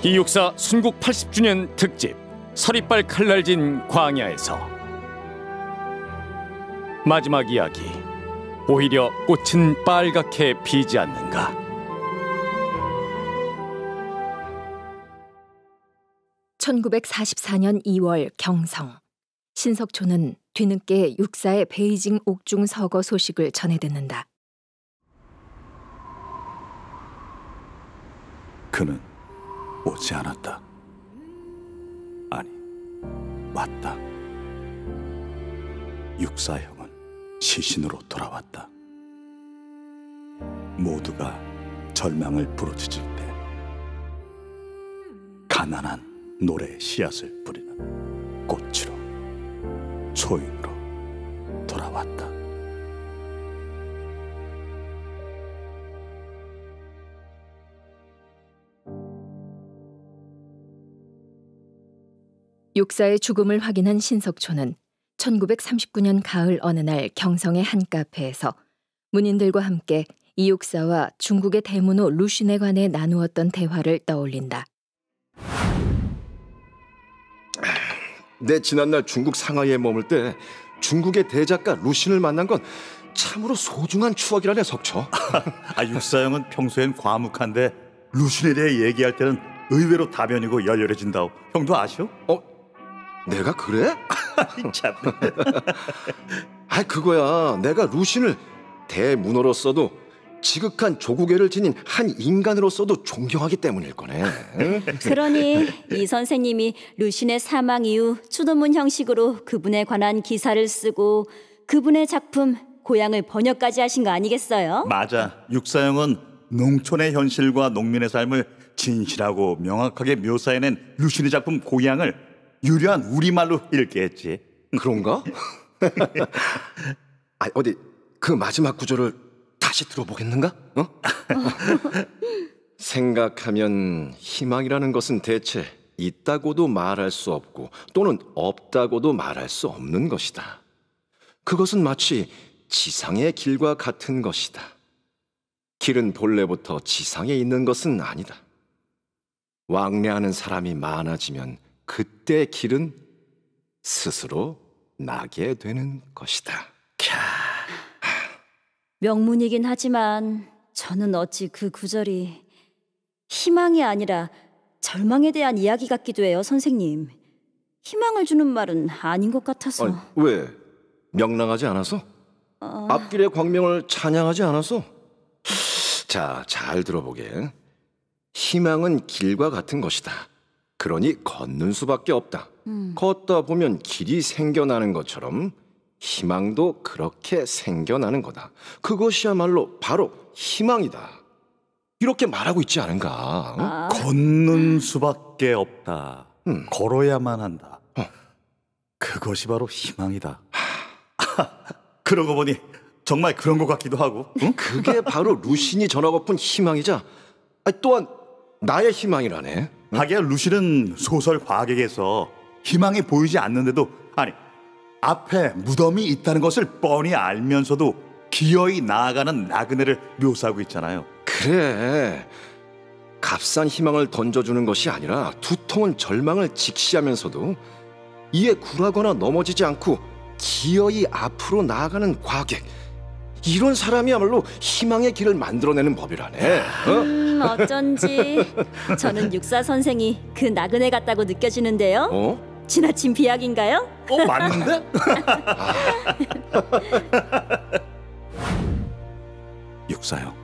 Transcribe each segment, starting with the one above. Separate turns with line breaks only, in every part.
이육사 순국 80주년 특집 서리빨 칼날진 광야에서 마지막 이야기. 오히려 꽃은 빨갛게 피지 않는가.
(1944년 2월) 경성. 신석초는 뒤늦게 육사의 베이징 옥중 서거 소식을 전해 듣는다.
그는 오지 않았다. 아니, 왔다. 육사 형은 시신으로 돌아왔다. 모두가 절망을 부르짖을 때 가난한 노래의 씨앗을 뿌리는 꽃으로, 초인으로 돌아왔다.
육사의 죽음을 확인한 신석초는 1939년 가을 어느 날 경성의 한 카페에서 문인들과 함께 이 육사와 중국의 대문호 루신에 관해 나누었던 대화를 떠올린다.
내 지난날 중국 상하이에 머물 때 중국의 대작가 루신을 만난 건 참으로 소중한 추억이라네, 석초.
육사 형은 평소엔 과묵한데 루신에 대해 얘기할 때는 의외로 다변이고 열렬해진다오. 형도 아시오?
내가 그래?
참.
그거야. 내가 루신을 대문호로서도 지극한 조국애를 지닌 한 인간으로서도 존경하기 때문일 거네.
그러니 이 선생님이 루신의 사망 이후 추도문 형식으로 그분에 관한 기사를 쓰고 그분의 작품 고향을 번역까지 하신 거 아니겠어요?
맞아. 육사 형은 농촌의 현실과 농민의 삶을 진실하고 명확하게 묘사해낸 루신의 작품 고향을 유려한 우리말로 읽게 했지.
그런가? 어디 그 마지막 구절을 다시 들어보겠는가? 생각하면 희망이라는 것은 대체 있다고도 말할 수 없고 또는 없다고도 말할 수 없는 것이다. 그것은 마치 지상의 길과 같은 것이다. 길은 본래부터 지상에 있는 것은 아니다. 왕래하는 사람이 많아지면 그때 길은 스스로 나게 되는 것이다.
명문이긴 하지만 저는 어찌 그 구절이 희망이 아니라 절망에 대한 이야기 같기도 해요, 선생님. 희망을 주는 말은 아닌 것 같아서.
왜? 명랑하지 않아서? 앞길의 광명을 찬양하지 않아서? 자, 잘 들어보게. 희망은 길과 같은 것이다. 그러니 걷는 수밖에 없다. 걷다 보면 길이 생겨나는 것처럼 희망도 그렇게 생겨나는 거다. 그것이야말로 바로 희망이다. 이렇게 말하고 있지 않은가?
걷는 수밖에 없다. 걸어야만 한다. 그것이 바로 희망이다. 그러고 보니 정말 그런 것 같기도 하고.
그게 바로 루신이 전하고픈 희망이자 또한 나의 희망이라네.
하기야 루신은 소설 과객에서 희망이 보이지 않는데도, 아니, 앞에 무덤이 있다는 것을 뻔히 알면서도 기어이 나아가는 나그네를 묘사하고 있잖아요.
그래, 값싼 희망을 던져주는 것이 아니라 두터운 절망을 직시하면서도 이에 굴하거나 넘어지지 않고 기어이 앞으로 나아가는 과객, 이런 사람이야말로 희망의 길을 만들어내는 법이라네.
어쩐지 저는 육사 선생이 그 나그네 같다고 느껴지는데요. 지나친 비약인가요?
맞는데? 육사 형,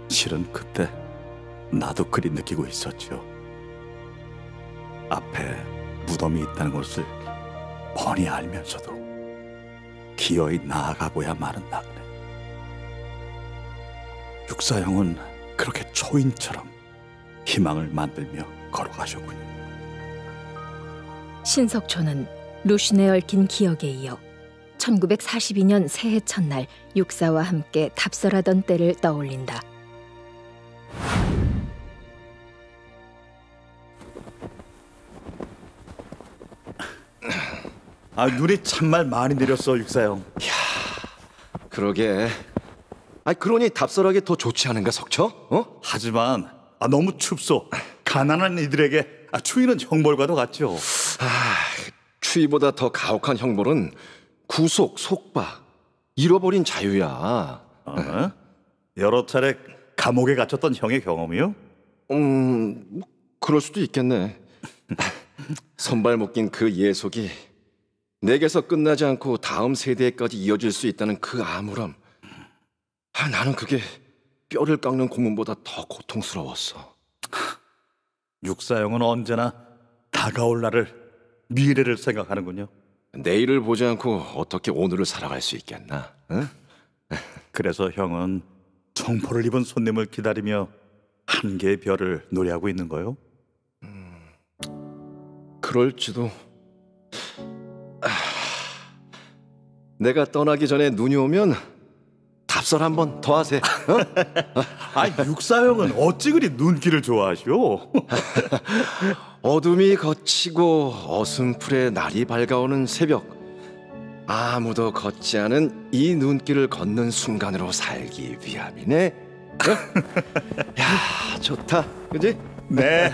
실은 그때 나도 그리 느끼고 있었죠. 앞에 무덤이 있다는 것을 뻔히 알면서도 기어이 나아가고야 마는 나그네. 육사 형은 그렇게 초인처럼 희망을 만들며 걸어가셨군요.
신석초는 루신에 얽힌 기억에 이어 1942년 새해 첫날 육사와 함께 답설하던 때를 떠올린다.
눈이 참말 많이 내렸어, 육사 형.
그러게. 그러니 답설하기 더 좋지 않은가, 석초?
하지만 너무 춥소. 가난한 이들에게 추위는 형벌과도 같죠.
추위보다 더 가혹한 형벌은 구속, 속박, 잃어버린 자유야.
어? 여러 차례 감옥에 갇혔던 형의 경험이요?
그럴 수도 있겠네. 선발 묶인 그 예속이 내게서 끝나지 않고 다음 세대까지 이어질 수 있다는 그 암울함. 나는 그게 뼈를 깎는 고문보다 더 고통스러웠어.
육사형은 언제나 다가올 날을, 미래를 생각하는군요.
내일을 보지 않고 어떻게 오늘을 살아갈 수 있겠나? 응?
그래서 형은 청포를 입은 손님을 기다리며 한 개의 별을 노래하고 있는 거요?
그럴지도. 내가 떠나기 전에 눈이 오면 답설 한번 더 하세.
육사형은 어찌 그리 눈길을 좋아하시오?
어둠이 걷히고 어슴풀에 날이 밝아오는 새벽, 아무도 걷지 않은 이 눈길을 걷는 순간으로 살기 위함이네. 야, 좋다, 그지?
네.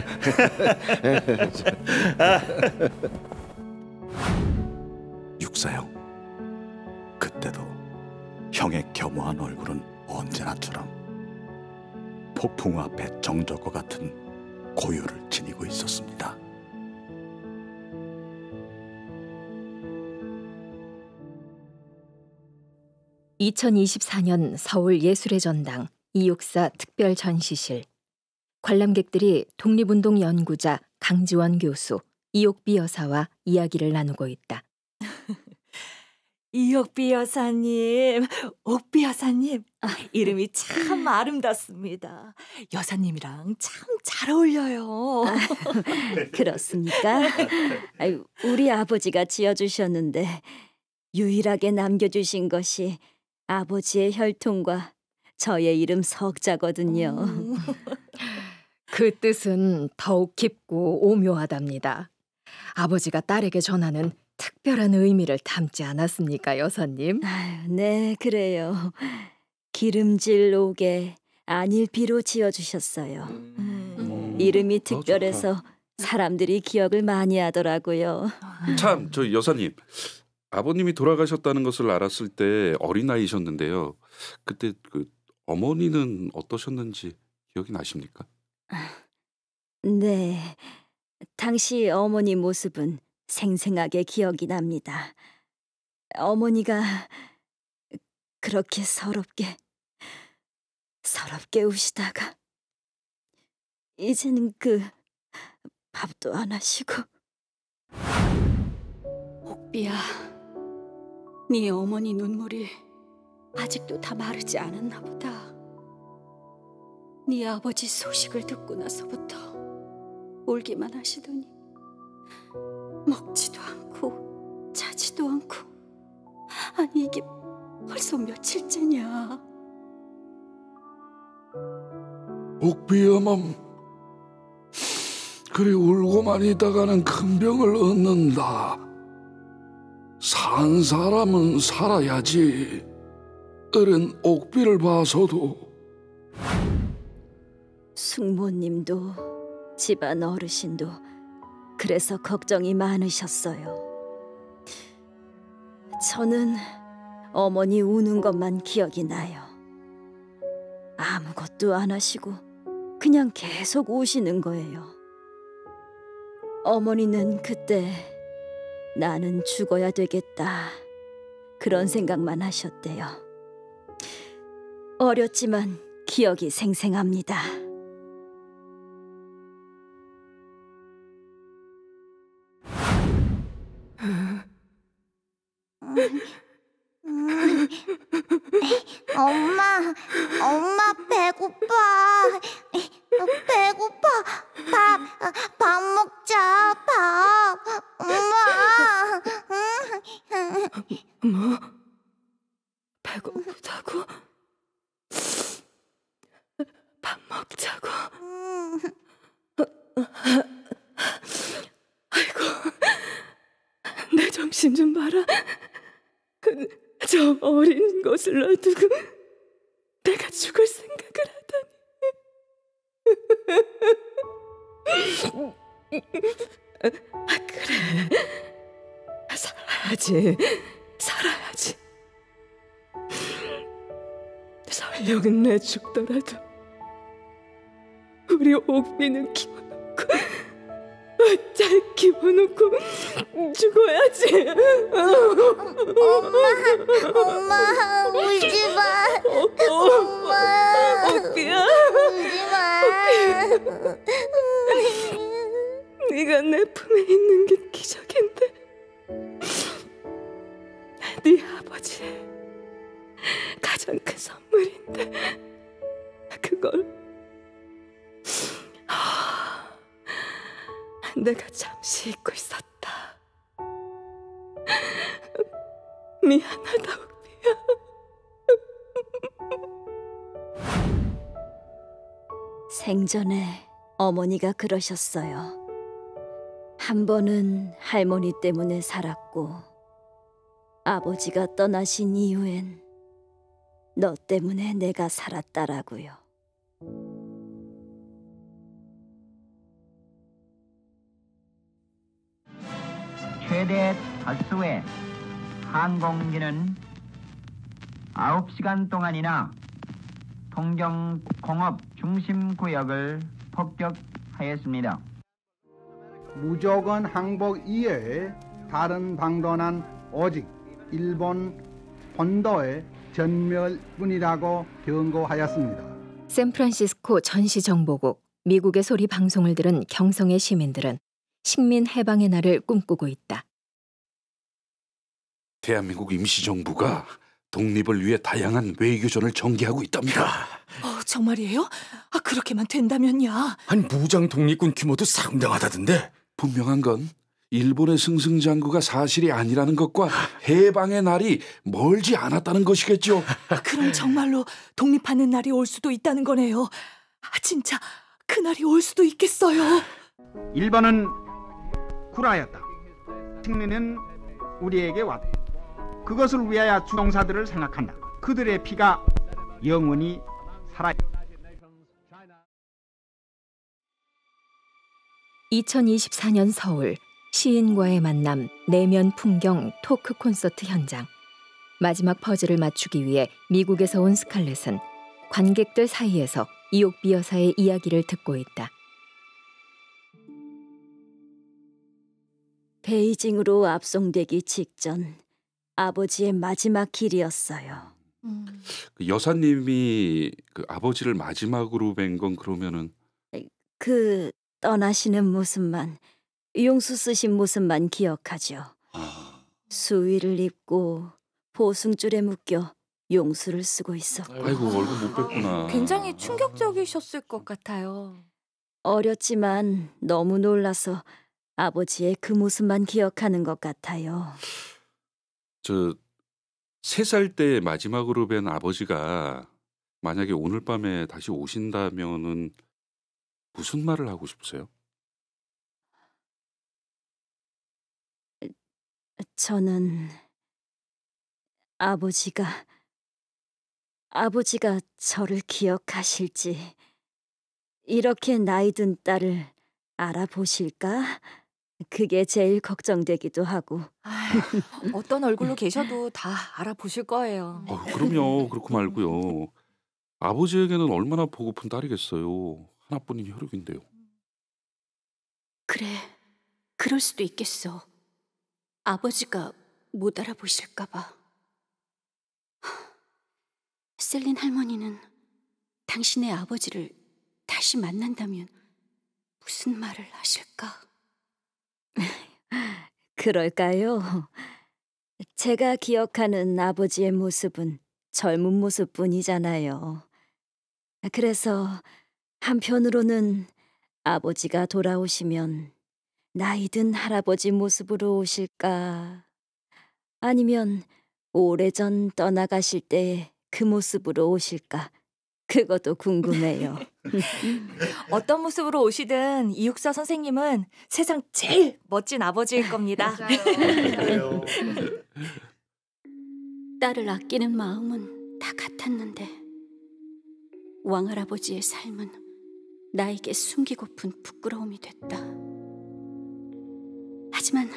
육사형, 그때도 형의 겸허한 얼굴은 언제나처럼 폭풍 앞에 정적과 같은 고요를 지니고 있었습니다.
(2024년) 서울 예술의 전당 이육사 특별 전시실. 관람객들이 독립운동 연구자 강지원 교수, 이옥비 여사와 이야기를 나누고 있다.
이옥비 여사님, 옥비 여사님, 이름이 참 아름답습니다. 여사님이랑 참 잘 어울려요.
그렇습니까? 아유, 우리 아버지가 지어주셨는데 유일하게 남겨주신 것이 아버지의 혈통과 저의 이름 석자거든요.
그 뜻은 더욱 깊고 오묘하답니다. 아버지가 딸에게 전하는 특별한 의미를 담지 않았습니까, 여사님?
아유, 네, 그래요. 기름질 옥에 안일비로 지어주셨어요. 이름이 특별해서 사람들이 기억을 많이 하더라고요.
참, 저 여사님, 아버님이 돌아가셨다는 것을 알았을 때 어린 나이셨는데요. 그때 그 어머니는 어떠셨는지 기억이 나십니까?
네, 당시 어머니 모습은 생생하게 기억이 납니다. 어머니가 그렇게 서럽게 우시다가 이제는 밥도 안 하시고.
옥비야, 네 어머니 눈물이 아직도 다 마르지 않았나 보다. 네 아버지 소식을 듣고 나서부터 울기만 하시더니 먹지도 않고 자지도 않고. 아니, 이게 벌써 며칠째냐.
옥비 어멈, 그리 울고만 있다가는 큰 병을 얻는다. 산 사람은 살아야지. 어른 옥비를 봐서도.
숙모님도 집안 어르신도 그래서 걱정이 많으셨어요. 저는 어머니 우는 것만 기억이 나요. 아무것도 안 하시고 그냥 계속 우시는 거예요. 어머니는 그때 나는 죽어야 되겠다, 그런 생각만 하셨대요. 어렸지만 기억이 생생합니다.
엄마 배고파. 밥 먹자. 엄마.
뭐? 배고프다고? 밥 먹자고? 아이고, 내 정신 좀 봐라. 저 어린 것을 놔두고 내가 죽을 생각을 하다니. 그래. 살아야지. 살아야지. 설령 내 죽더라도 우리 옥비는 키워놓고 잘 키워놓고 죽어야지.
엄마, 울지 마. 엄마,
옥비야.
울지 마.
네가 내 품에 있는 게 기적인데, 네 아버지의 가장 큰 선물인데, 그걸 내가 잠시 잊고 있었다. 미안하다, 옥비야.
생전에 어머니가 그러셨어요. 한 번은 할머니 때문에 살았고, 아버지가 떠나신 이후엔 너 때문에 내가 살았다라고요.
최대 다수의 항공기는 9시간 동안이나 통정 공업 중심 구역을 폭격하였습니다.
무조건 항복 이외에 다른 방도는 오직 일본 본도의 전멸뿐이라고 경고하였습니다.
샌프란시스코 전시정보국 미국의 소리 방송을 들은 경성의 시민들은 식민 해방의 날을 꿈꾸고 있다.
대한민국 임시정부가 독립을 위해 다양한 외교전을 전개하고 있답니다.
정말이에요? 그렇게만 된다면야.
아니 무장 독립군 규모도 상당하다던데.
분명한 건 일본의 승승장구가 사실이 아니라는 것과 해방의 날이 멀지 않았다는 것이겠죠.
그럼 정말로 독립하는 날이 올 수도 있다는 거네요. 진짜 그 날이 올 수도 있겠어요.
일본은 굴하였다. 승리는 우리에게 왔다. 그것을 위하여 주동사들을 생각한다. 그들의 피가 영원히 살아.
2024년 서울 시인과의 만남 내면 풍경 토크 콘서트 현장. 마지막 퍼즐을 맞추기 위해 미국에서 온 스칼렛은 관객들 사이에서 이옥비 여사의 이야기를 듣고 있다.
베이징으로 압송되기 직전 아버지의 마지막 길이었어요.
그 여사님이 그 아버지를 마지막으로 뵌 건 그러면은
그 떠나시는 모습만, 용수 쓰신 모습만 기억하죠. 수의를 입고 보승줄에 묶여 용수를 쓰고 있었고.
아이고 얼굴 못 뵀구나.
굉장히 충격적이셨을 것 같아요.
어렸지만 너무 놀라서 아버지의 그 모습만 기억하는 것 같아요.
저 3살 때 마지막으로 뵌 아버지가 만약에 오늘 밤에 다시 오신다면은 무슨 말을 하고 싶으세요?
저는 아버지가 저를 기억하실지, 이렇게 나이 든 딸을 알아보실까? 그게 제일 걱정되기도 하고.
어떤 얼굴로 계셔도 다 알아보실 거예요.
그럼요. 그렇고 말고요. 아버지에게는 얼마나 보고픈 딸이겠어요. 하나뿐인 혈육인데요.
그래, 그럴 수도 있겠어. 아버지가 못 알아보실까 봐. 셀린 할머니는 당신의 아버지를 다시 만난다면 무슨 말을 하실까?
그럴까요? 제가 기억하는 아버지의 모습은 젊은 모습뿐이잖아요. 그래서 한편으로는 아버지가 돌아오시면 나이 든 할아버지 모습으로 오실까? 아니면 오래전 떠나가실 때 그 모습으로 오실까? 그것도 궁금해요.
어떤 모습으로 오시든 이육사 선생님은 세상 제일 멋진 아버지일 겁니다.
딸을 아끼는 마음은 다 같았는데 왕할아버지의 삶은 나에게 숨기고픈 부끄러움이 됐다. 하지만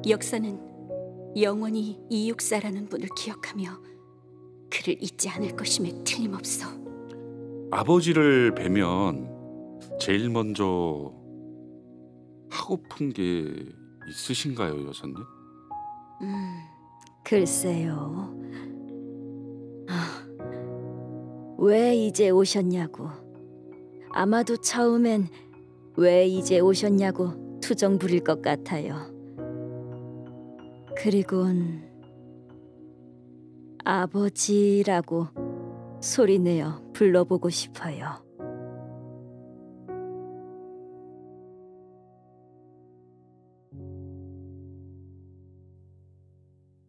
역사는 영원히 이육사라는 분을 기억하며 그를 잊지 않을 것임에 틀림없어.
아버지를 뵈면 제일 먼저 하고픈 게 있으신가요, 여사님?
글쎄요. 왜 이제 오셨냐고. 아마도 처음엔 왜 이제 오셨냐고 투정 부릴 것 같아요. 그리곤 아버지라고 소리내어 불러보고 싶어요.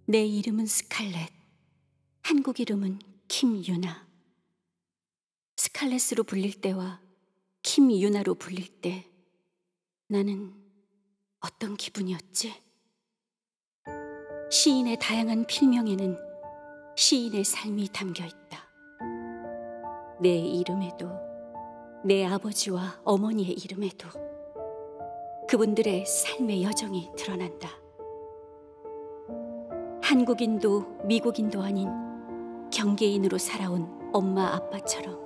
내 이름은 스칼렛. 한국 이름은 김유나. 스칼렛으로 불릴 때와 김유나로 불릴 때 나는 어떤 기분이었지? 시인의 다양한 필명에는 시인의 삶이 담겨 있다. 내 이름에도, 내 아버지와 어머니의 이름에도 그분들의 삶의 여정이 드러난다. 한국인도 미국인도 아닌 경계인으로 살아온 엄마 아빠처럼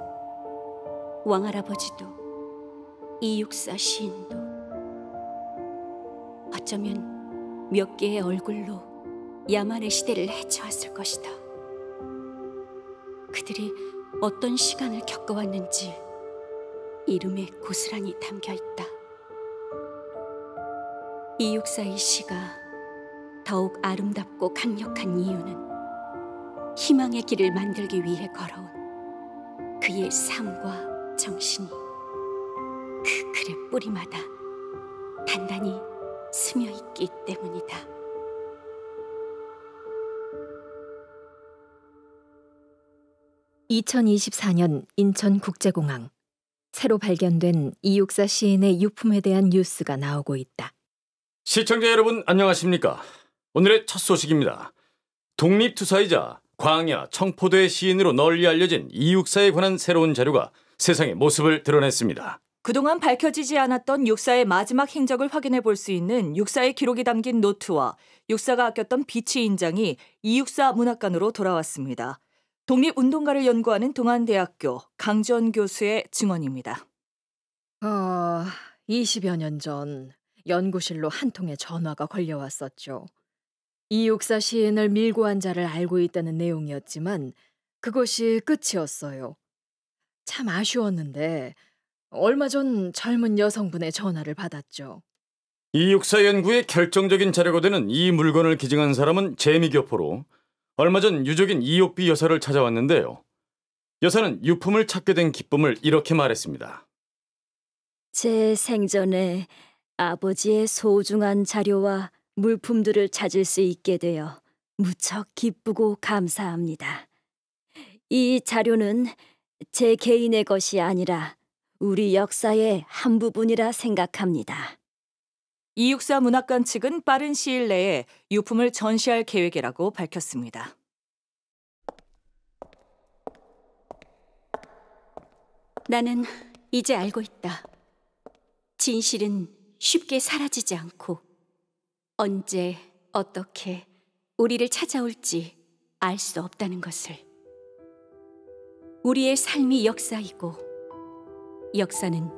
왕할아버지도 이육사 시인도 어쩌면 몇 개의 얼굴로 야만의 시대를 헤쳐왔을 것이다. 그들이 어떤 시간을 겪어왔는지 이름에 고스란히 담겨있다. 이육사의 시가 더욱 아름답고 강력한 이유는 희망의 길을 만들기 위해 걸어온 그의 삶과 정신이 그 글의 뿌리마다 단단히 스며있기 때문이다.
(2024년) 인천국제공항. 새로 발견된 이육사 시인의 유품에 대한 뉴스가 나오고 있다.
시청자 여러분 안녕하십니까? 오늘의 첫 소식입니다. 독립투사이자 광야, 청포도의 시인으로 널리 알려진 이육사에 관한 새로운 자료가 세상의 모습을 드러냈습니다.
그동안 밝혀지지 않았던 육사의 마지막 행적을 확인해 볼 수 있는 육사의 기록이 담긴 노트와 육사가 아꼈던 비치 인장이 이육사 문학관으로 돌아왔습니다. 독립운동가를 연구하는 동안대학교 강지원 교수의 증언입니다.
20여 년 전 연구실로 한 통의 전화가 걸려왔었죠. 이육사 시인을 밀고 한 자를 알고 있다는 내용이었지만 그것이 끝이었어요. 참 아쉬웠는데 얼마 전 젊은 여성분의 전화를 받았죠.
이육사 연구의 결정적인 자료가 되는 이 물건을 기증한 사람은 재미교포로 얼마 전 유족인 이옥비 여사를 찾아왔는데요. 여사는 유품을 찾게 된 기쁨을 이렇게 말했습니다.
제 생전에 아버지의 소중한 자료와 물품들을 찾을 수 있게 되어 무척 기쁘고 감사합니다. 이 자료는 제 개인의 것이 아니라 우리 역사의 한 부분이라 생각합니다.
이육사 문학관 측은 빠른 시일 내에 유품을 전시할 계획이라고 밝혔습니다.
나는 이제 알고 있다. 진실은 쉽게 사라지지 않고 언제 어떻게 우리를 찾아올지 알 수 없다는 것을. 우리의 삶이 역사이고 역사는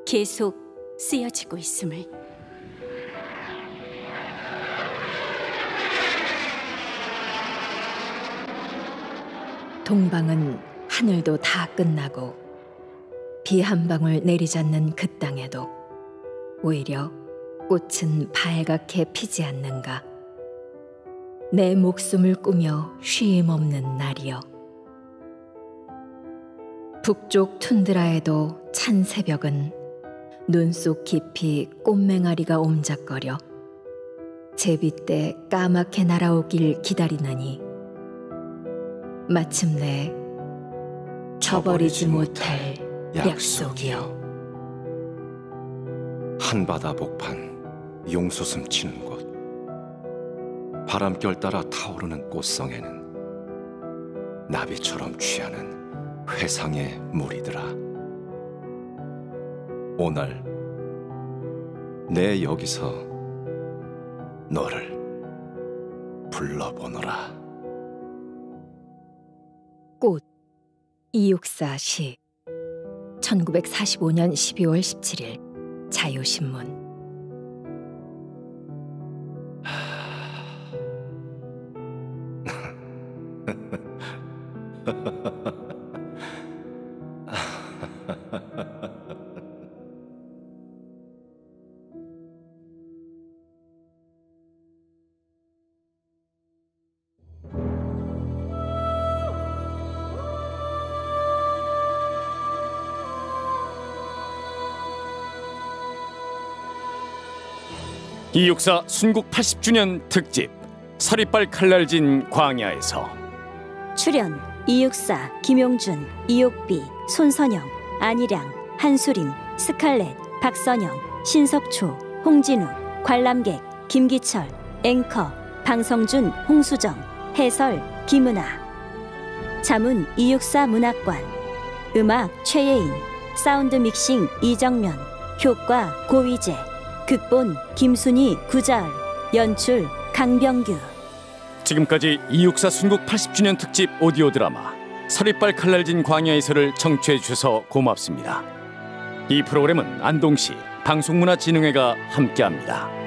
계속 쓰여지고 있음을.
동방은 하늘도 다 끝나고 비 한 방울 내리지 않는 그 땅에도 오히려 꽃은 발갛게 피지 않는가. 내 목숨을 꾸며 쉼 없는 날이여. 북쪽 툰드라에도 찬 새벽은 눈 속 깊이 꽃맹아리가 옴작거려 제비때 까맣게 날아오길 기다리나니 마침내 저버리지 못할 약속이여.
한바다 복판 용솟음 치는 곳, 바람결 따라 타오르는 꽃성에는 나비처럼 취하는 회상의 무리들아. 오늘 내 여기서 너를 불러보노라.
꽃 이육사 시 1945년 12월 17일 자유신문.
이육사 순국 80주년 특집 서리빨 칼날진 광야에서.
출연 이육사, 김용준, 이옥비, 손선영, 안희량, 한수림, 스칼렛, 박선영, 신석초, 홍진우, 관람객 김기철, 앵커 방성준, 홍수정, 해설 김은아. 자문 이육사 문학관. 음악 최예인, 사운드 믹싱 이정면, 효과 고위재, 극본 김순희, 구자을, 연출 강병규.
지금까지 이육사 순국 80주년 특집 오디오 드라마 서리빨 칼날진 광야에서를 청취해 주셔서 고맙습니다. 이 프로그램은 안동시 방송문화진흥회가 함께합니다.